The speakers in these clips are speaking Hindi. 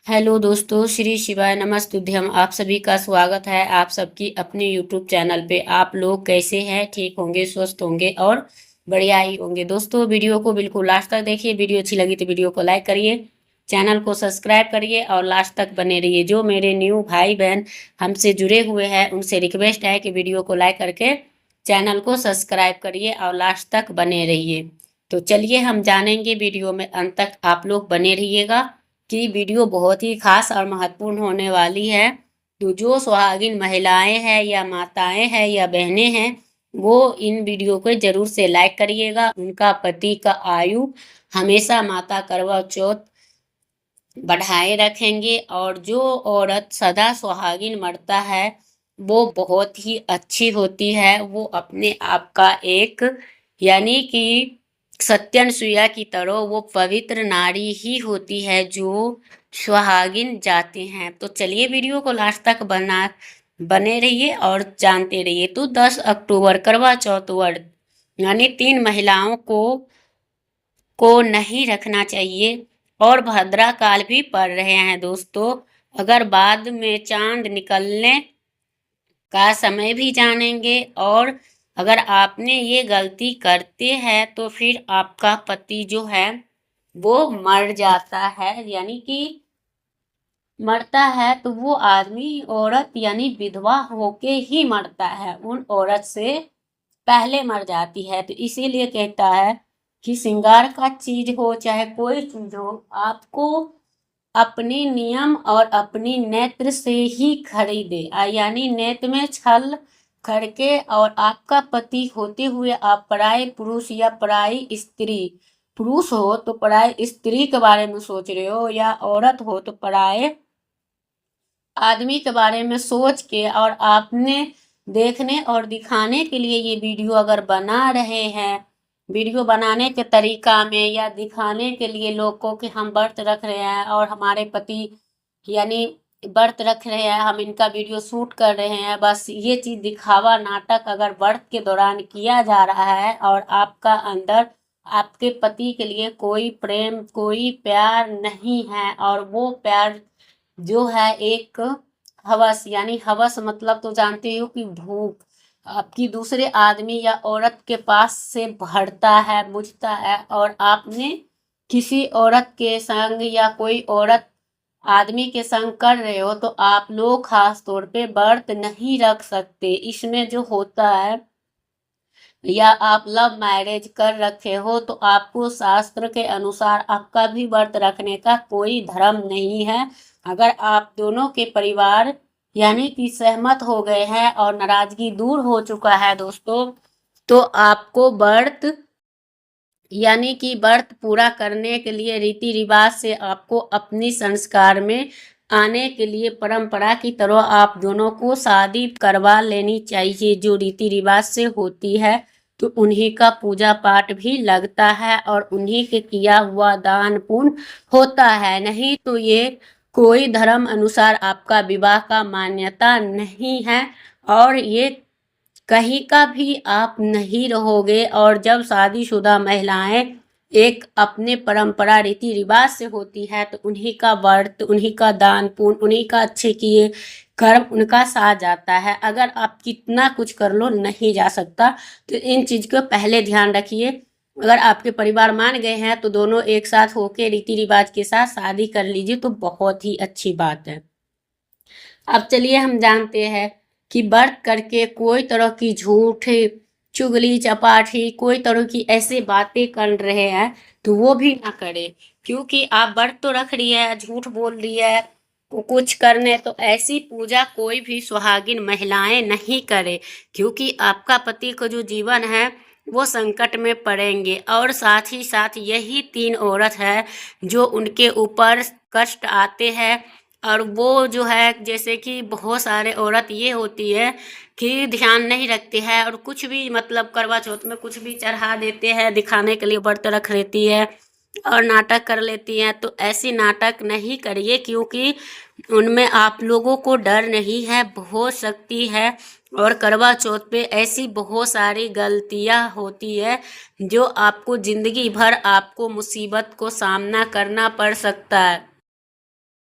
हेलो दोस्तों, श्री शिवाय नमस्तुभ्यम। आप सभी का स्वागत है आप सबकी अपने यूट्यूब चैनल पे। आप लोग कैसे हैं? ठीक होंगे, स्वस्थ होंगे और बढ़िया ही होंगे। दोस्तों, वीडियो को बिल्कुल लास्ट तक देखिए। वीडियो अच्छी लगी तो वीडियो को लाइक करिए, चैनल को सब्सक्राइब करिए और लास्ट तक बने रहिए। जो मेरे न्यू भाई बहन हमसे जुड़े हुए हैं उनसे रिक्वेस्ट है कि वीडियो को लाइक करके चैनल को सब्सक्राइब करिए और लास्ट तक बने रहिए। तो चलिए हम जानेंगे, वीडियो में अंत तक आप लोग बने रहिएगा कि वीडियो बहुत ही खास और महत्वपूर्ण होने वाली है। तो जो सुहागिन महिलाएं हैं या माताएं हैं या बहनें हैं, वो इन वीडियो को जरूर से लाइक करिएगा। उनका पति का आयु हमेशा माता करवा चौथ बढ़ाए रखेंगे। और जो औरत सदा सुहागिन मरता है वो बहुत ही अच्छी होती है। वो अपने आप का एक, यानी कि सत्यनसुया की तरह वो पवित्र नारी ही होती है जो सुहागिन जाते हैं। तो चलिए वीडियो को लास्ट तक बने रहिए और जानते रहिए। तो 10 अक्टूबर करवा चौथ वर्ष, यानी 3 महिलाओं को नहीं रखना चाहिए। और भद्रा काल भी पड़ रहे हैं दोस्तों। अगर बाद में चांद निकलने का समय भी जानेंगे। और अगर आपने ये गलती करते हैं तो फिर आपका पति जो है वो मर जाता है, यानी कि मरता है तो वो आदमी औरत यानी विधवा होके ही मरता है, उन औरत से पहले मर जाती है। तो इसीलिए कहता है कि श्रृंगार का चीज हो चाहे कोई चीज हो, आपको अपने नियम और अपनी नेत्र से ही खरीदे। यानी नेत्र में छल करके। और आपका पति होते हुए आप पराये पुरुष या पराई स्त्री, पुरुष हो तो पराई स्त्री के बारे में सोच रहे हो, या औरत हो तो पराये आदमी के बारे में सोच के, और आपने देखने और दिखाने के लिए ये वीडियो अगर बना रहे हैं, वीडियो बनाने के तरीका में या दिखाने के लिए लोग को कि हम व्रत रख रहे हैं और हमारे पति यानी व्रत रख रहे हैं, हम इनका वीडियो शूट कर रहे हैं, बस ये चीज दिखावा नाटक अगर व्रत के दौरान किया जा रहा है और आपका अंदर आपके पति के लिए कोई प्रेम कोई प्यार नहीं है, और वो प्यार जो है एक हवस, यानी हवस मतलब तो जानते हो कि भूख आपकी दूसरे आदमी या औरत के पास से बढ़ता है, बुझता है, और आपने किसी औरत के संग या कोई औरत आदमी के संग कर रहे हो तो आप लोग खास तौर पे व्रत नहीं रख सकते। इसमें जो होता है, या आप लव मैरिज कर रखे हो तो आपको शास्त्र के अनुसार आपका भी व्रत रखने का कोई धर्म नहीं है। अगर आप दोनों के परिवार यानी कि सहमत हो गए हैं और नाराजगी दूर हो चुका है दोस्तों, तो आपको व्रत यानी कि व्रत पूरा करने के लिए रीति रिवाज से आपको अपनी संस्कार में आने के लिए परंपरा की तरह आप दोनों को शादी करवा लेनी चाहिए, जो रीति रिवाज से होती है। तो उन्हीं का पूजा पाठ भी लगता है और उन्हीं के किया हुआ दान पुण्य होता है। नहीं तो ये कोई धर्म अनुसार आपका विवाह का मान्यता नहीं है, और ये कहीं का भी आप नहीं रहोगे। और जब शादीशुदा महिलाएं एक अपने परंपरा रीति रिवाज से होती है तो उन्हीं का व्रत, उन्हीं का दान पुण्य, उन्हीं का अच्छे किए कर्म उनका साथ जाता है। अगर आप कितना कुछ कर लो नहीं जा सकता। तो इन चीज को पहले ध्यान रखिए। अगर आपके परिवार मान गए हैं तो दोनों एक साथ होके रीति रिवाज के साथ शादी कर लीजिए तो बहुत ही अच्छी बात है। अब चलिए हम जानते हैं कि व्रत करके कोई तरह की झूठ, चुगली चपाटी, कोई तरह की ऐसे बातें कर रहे हैं तो वो भी ना करे। क्योंकि आप व्रत तो रख रही है, झूठ बोल रही है कुछ करने, तो ऐसी पूजा कोई भी सुहागिन महिलाएं नहीं करे। क्योंकि आपका पति का जो जीवन है वो संकट में पड़ेंगे। और साथ ही साथ यही 3 औरत है जो उनके ऊपर कष्ट आते हैं। और वो जो है, जैसे कि बहुत सारे औरत ये होती है कि ध्यान नहीं रखती है और कुछ भी मतलब करवा चौथ में कुछ भी चढ़ा देते हैं, दिखाने के लिए व्रत रख लेती है और नाटक कर लेती हैं। तो ऐसी नाटक नहीं करिए, क्योंकि उनमें आप लोगों को डर नहीं है, बहुत शक्ति है। और करवा चौथ पे ऐसी बहुत सारी गलतियां होती है जो आपको जिंदगी भर आपको मुसीबत को सामना करना पड़ सकता है।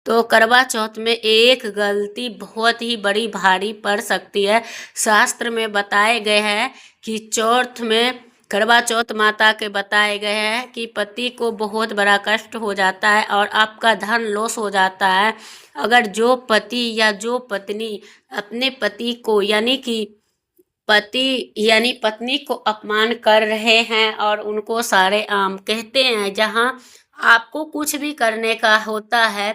तो करवा चौथ में एक गलती बहुत ही बड़ी भारी पड़ सकती है। शास्त्र में बताए गए हैं कि चौथ में करवा चौथ माता के बताए गए हैं कि पति को बहुत बड़ा कष्ट हो जाता है और आपका धन लॉस हो जाता है। अगर जो पति या जो पत्नी अपने पति को यानी कि पत्नी को अपमान कर रहे हैं और उनको सारे आम कहते हैं, जहां आपको कुछ भी करने का होता है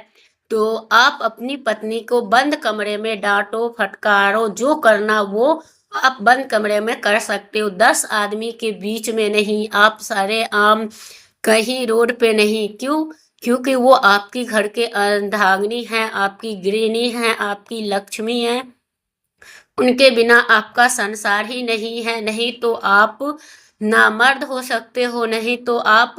तो आप अपनी पत्नी को बंद कमरे में डांटो, फटकारो, जो करना वो आप बंद कमरे में कर सकते हो। 10 आदमी के बीच में नहीं, आप सारे आम कहीं रोड पे नहीं। क्यों? क्योंकि वो आपकी घर के अर्धांगिनी है, आपकी गृहिणी है, आपकी लक्ष्मी है। उनके बिना आपका संसार ही नहीं है। नहीं तो आप नामर्द हो सकते हो, नहीं तो आप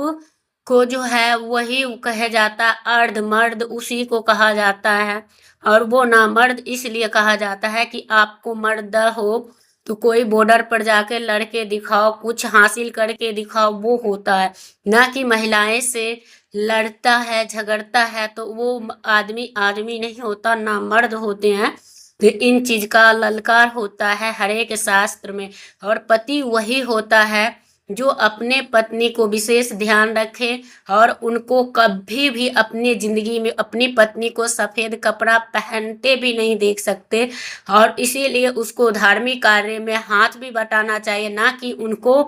को जो है वही कहा जाता, अर्ध मर्द उसी को कहा जाता है। और वो नामर्द इसलिए कहा जाता है कि आपको मर्द हो तो कोई बॉर्डर पर जाके लड़के दिखाओ, कुछ हासिल करके दिखाओ, वो होता है। ना कि महिलाएं से लड़ता है, झगड़ता है तो वो आदमी आदमी नहीं होता, नामर्द होते हैं। तो इन चीज का ललकार होता है हर एक शास्त्र में। और पति वही होता है जो अपने पत्नी को विशेष ध्यान रखे और उनको कभी भी अपनी जिंदगी में अपनी पत्नी को सफेद कपड़ा पहनते भी नहीं देख सकते। और इसीलिए उसको धार्मिक कार्य में हाथ भी बटाना चाहिए, ना कि उनको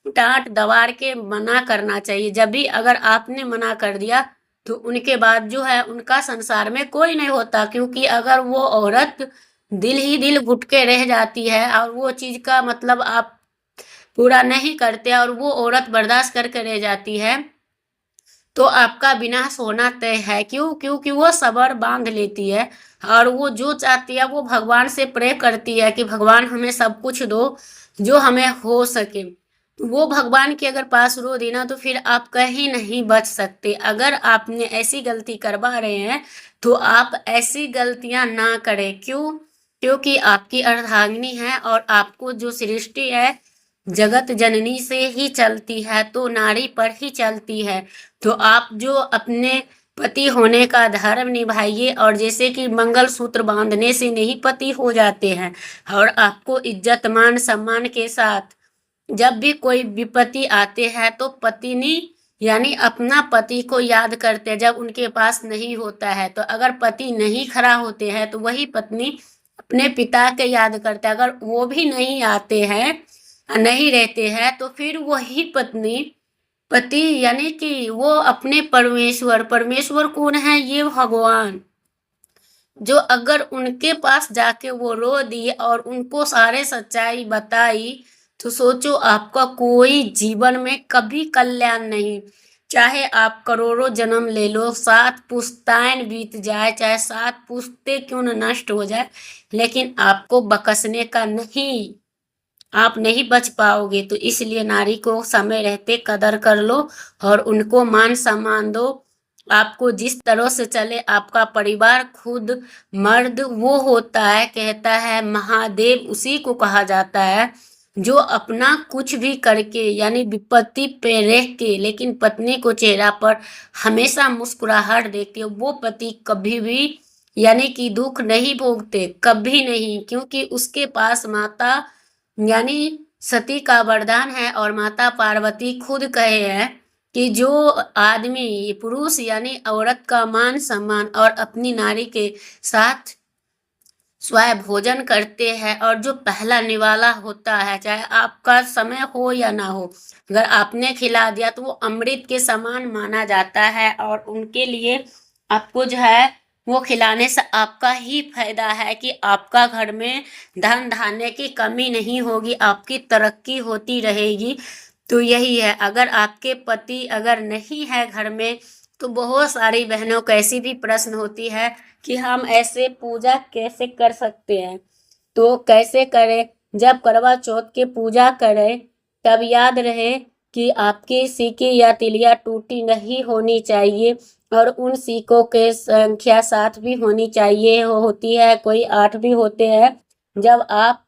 डांट दबाड़ के मना करना चाहिए। जब भी अगर आपने मना कर दिया तो उनके बाद जो है उनका संसार में कोई नहीं होता। क्योंकि अगर वो औरत दिल ही दिल घुट के रह जाती है और वो चीज का मतलब आप पूरा नहीं करते और वो औरत बर्दाश्त करके रह जाती है तो आपका विनाश होना तय है। क्यों? क्योंकि वो सबर बांध लेती है और वो जो चाहती है वो भगवान से प्रे करती है कि भगवान हमें सब कुछ दो जो हमें हो सके। वो भगवान के अगर पास रो दी ना तो फिर आप कहीं नहीं बच सकते। अगर आपने ऐसी गलती करवा रहे हैं तो आप ऐसी गलतियां ना करें। क्यों? क्योंकि आपकी अर्धांगिनी है और आपको जो सृष्टि है जगत जननी से ही चलती है, तो नारी पर ही चलती है। तो आप जो अपने पति होने का धर्म निभाइए। और जैसे कि मंगलसूत्र बांधने से नहीं पति हो जाते हैं, और आपको इज्जत मान सम्मान के साथ जब भी कोई विपत्ति आते हैं तो पत्नी यानी अपना पति को याद करते हैं जब उनके पास नहीं होता है। तो अगर पति नहीं खड़ा होते हैं तो वही पत्नी अपने पिता के याद करते हैं। अगर वो भी नहीं आते हैं, नहीं रहते हैं, तो फिर वही पत्नी पति यानी कि वो अपने परमेश्वर, परमेश्वर कौन है? ये भगवान, जो अगर उनके पास जाके वो रो दी और उनको सारे सच्चाई बताई तो सोचो आपका कोई जीवन में कभी कल्याण नहीं। चाहे आप करोड़ों जन्म ले लो, 7 पुश्तैन बीत जाए, चाहे 7 पुश्तें क्यों न नष्ट हो जाए, लेकिन आपको बकसने का नहीं, आप नहीं बच पाओगे। तो इसलिए नारी को समय रहते कदर कर लो और उनको मान सम्मान दो। आपको जिस तरह से चले आपका परिवार, खुद मर्द वो होता है, कहता है महादेव उसी को कहा जाता है जो अपना कुछ भी करके यानी विपत्ति पे रह के लेकिन पत्नी को चेहरा पर हमेशा मुस्कुराहट देखती है। वो पति कभी भी यानी कि दुख नहीं भोगते, कभी नहीं। क्योंकि उसके पास माता यानी सती का वरदान है और माता पार्वती खुद कहे हैं कि जो आदमी पुरुष यानी औरत का मान सम्मान और अपनी नारी के साथ स्वयं भोजन करते हैं और जो पहला निवाला होता है, चाहे आपका समय हो या ना हो, अगर आपने खिला दिया तो वो अमृत के समान माना जाता है। और उनके लिए आपको जो है वो खिलाने से आपका ही फायदा है कि आपका घर में धन धान्य की कमी नहीं होगी, आपकी तरक्की होती रहेगी। तो यही है, अगर आपके पति अगर नहीं है घर में तो बहुत सारी बहनों को ऐसी भी प्रश्न होती है कि हम ऐसे पूजा कैसे कर सकते हैं। तो कैसे करें? जब करवा चौथ की पूजा करें तब याद रहे कि आपकी सिक्की या तिलिया टूटी नहीं होनी चाहिए और उन सिक्कों के संख्या 7 भी होनी चाहिए, होती है कोई 8 भी होते हैं। जब आप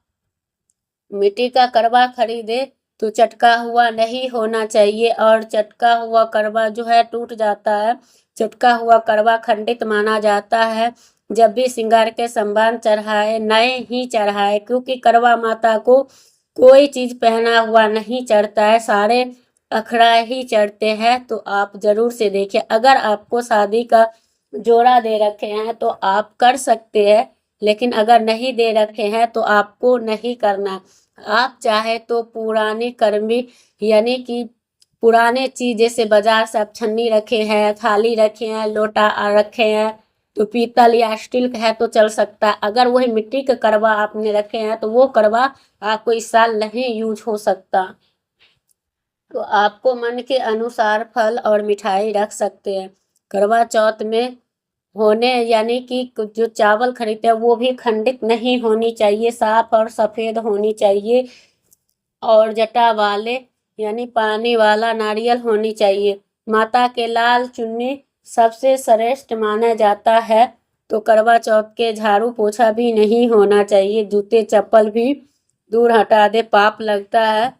मिट्टी का करवा खरीदे तो चटका हुआ नहीं होना चाहिए और चटका हुआ करवा जो है टूट जाता है चटका हुआ करवा खंडित माना जाता है। जब भी श्रृंगार के सामान चढ़ाए नए ही चढ़ाए, क्योंकि करवा माता को कोई चीज पहना हुआ नहीं चढ़ता है, सारे अखड़ा ही चढ़ते हैं। तो आप जरूर से देखिए। अगर आपको शादी का जोड़ा दे रखे हैं तो आप कर सकते हैं, लेकिन अगर नहीं दे रखे हैं तो आपको नहीं करना। आप चाहे तो पुरानी कर्मी यानी कि पुराने चीज जैसे बाजार से आप छन्नी रखे हैं, थाली रखे हैं, लोटा रखे हैं, तो पीतल या स्टील का है तो चल सकता है। अगर वही मिट्टी का करवा आपने रखे हैं तो वो करवा आपको इस साल नहीं यूज हो सकता। तो आपको मन के अनुसार फल और मिठाई रख सकते हैं। करवा चौथ में होने यानी कि जो चावल खरीदते हैं वो भी खंडित नहीं होनी चाहिए, साफ और सफेद होनी चाहिए, और जटा वाले यानी पानी वाला नारियल होनी चाहिए। माता के लाल चुन्नी सबसे श्रेष्ठ माना जाता है। तो करवा चौथ के झाड़ू पोछा भी नहीं होना चाहिए, जूते चप्पल भी दूर हटा दे, पाप लगता है।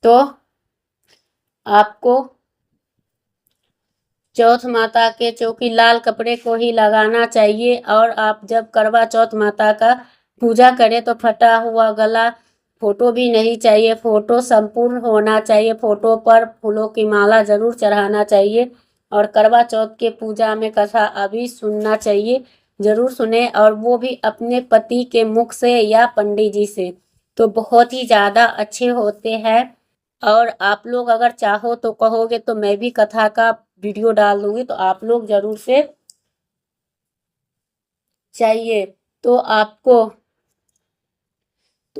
तो आपको चौथ माता के चौकी लाल कपड़े को ही लगाना चाहिए। और आप जब करवा चौथ माता का पूजा करें तो फटा हुआ गला फोटो भी नहीं चाहिए, फोटो संपूर्ण होना चाहिए। फोटो पर फूलों की माला जरूर चढ़ाना चाहिए। और करवा चौथ के पूजा में कथा अभी सुनना चाहिए, जरूर सुने, और वो भी अपने पति के मुख से या पंडित जी से, तो बहुत ही ज़्यादा अच्छे होते हैं। और आप लोग अगर चाहो तो कहोगे तो मैं भी कथा का वीडियो डाल दूंगी, तो आप लोग जरूर से चाहिए। तो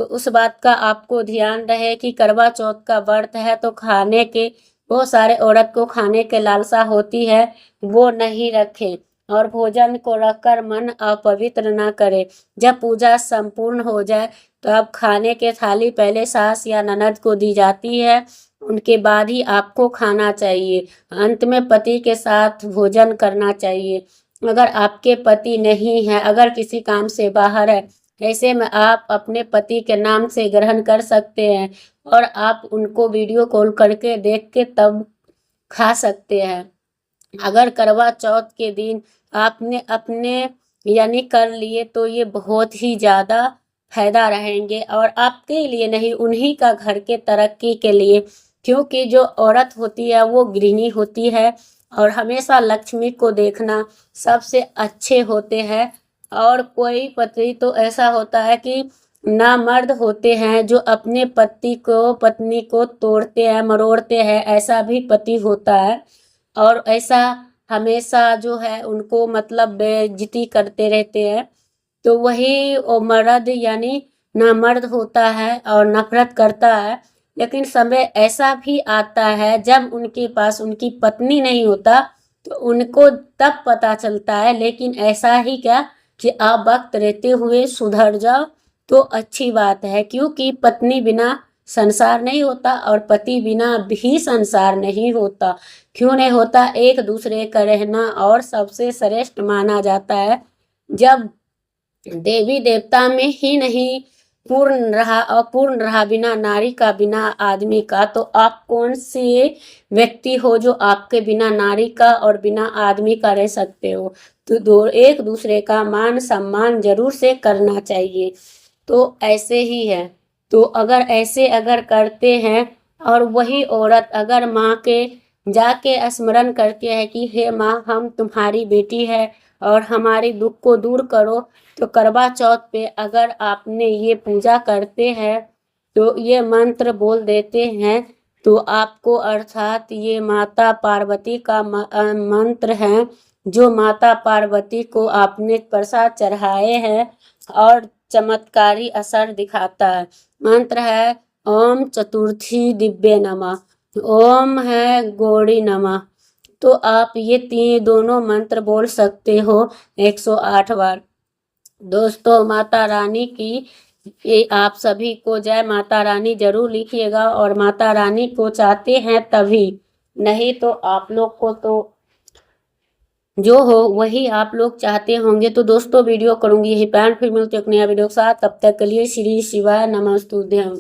उस बात का आपको ध्यान रहे कि करवा चौथ का व्रत है तो खाने के बहुत सारे औरत को खाने के लालसा होती है, वो नहीं रखें। और भोजन को रखकर मन अपवित्र ना करे। जब पूजा संपूर्ण हो जाए तो अब खाने के थाली पहले सास या ननद को दी जाती है, उनके बाद ही आपको खाना चाहिए। अंत में पति के साथ भोजन करना चाहिए। अगर आपके पति नहीं है, अगर किसी काम से बाहर है, ऐसे में आप अपने पति के नाम से ग्रहण कर सकते हैं, और आप उनको वीडियो कॉल करके देख के तब खा सकते हैं। अगर करवा चौथ के दिन आपने अपने यानी कर लिए तो ये बहुत ही ज़्यादा फायदा रहेंगे, और आपके लिए नहीं, उन्हीं का घर के तरक्की के लिए। क्योंकि जो औरत होती है वो गृहिणी होती है, और हमेशा लक्ष्मी को देखना सबसे अच्छे होते हैं। और कोई पति तो ऐसा होता है कि ना मर्द होते हैं जो अपने पति को पत्नी को तोड़ते हैं, मरोड़ते हैं, ऐसा भी पति होता है। और ऐसा हमेशा जो है उनको मतलब बेइज्जती करते रहते हैं। तो वही वो मर्द यानी नामर्द होता है और नफरत करता है। लेकिन समय ऐसा भी आता है जब उनके पास उनकी पत्नी नहीं होता, तो उनको तब पता चलता है। लेकिन ऐसा ही क्या कि आप वक्त रहते हुए सुधर जाओ तो अच्छी बात है, क्योंकि पत्नी बिना संसार नहीं होता और पति बिना भी संसार नहीं होता। क्यों नहीं होता? एक दूसरे का रहना और सबसे श्रेष्ठ माना जाता है। जब देवी देवता में ही नहीं पूर्ण रहा, अपूर्ण रहा बिना नारी का, बिना आदमी का, तो आप कौन से व्यक्ति हो जो आपके बिना नारी का और बिना आदमी का रह सकते हो? तो एक दूसरे का मान सम्मान जरूर से करना चाहिए। तो ऐसे ही है। तो अगर करते हैं, और वही औरत अगर माँ के जाके स्मरण करते हैं कि हे माँ, हम तुम्हारी बेटी है और हमारी दुख को दूर करो, तो करवा चौथ पे अगर आपने ये पूजा करते हैं तो ये मंत्र बोल देते हैं, तो आपको अर्थात ये माता पार्वती का मंत्र है, जो माता पार्वती को आपने प्रसाद चढ़ाए हैं और चमत्कारी असर दिखाता है। मंत्र है ओम चतुर्थी दिव्य नमः, ओम है गौरी नमः। तो आप ये दोनों मंत्र बोल सकते हो 108 बार। दोस्तों, माता रानी की ये आप सभी को जय माता रानी जरूर लिखिएगा, और माता रानी को चाहते हैं तभी, नहीं तो आप लोग को तो जो हो वही आप लोग चाहते होंगे। तो दोस्तों, वीडियो करूंगी यही पैन, फिर मिलते एक नया वीडियो के साथ। तब तक के लिए श्री शिवाय नमस्तुभ्यं।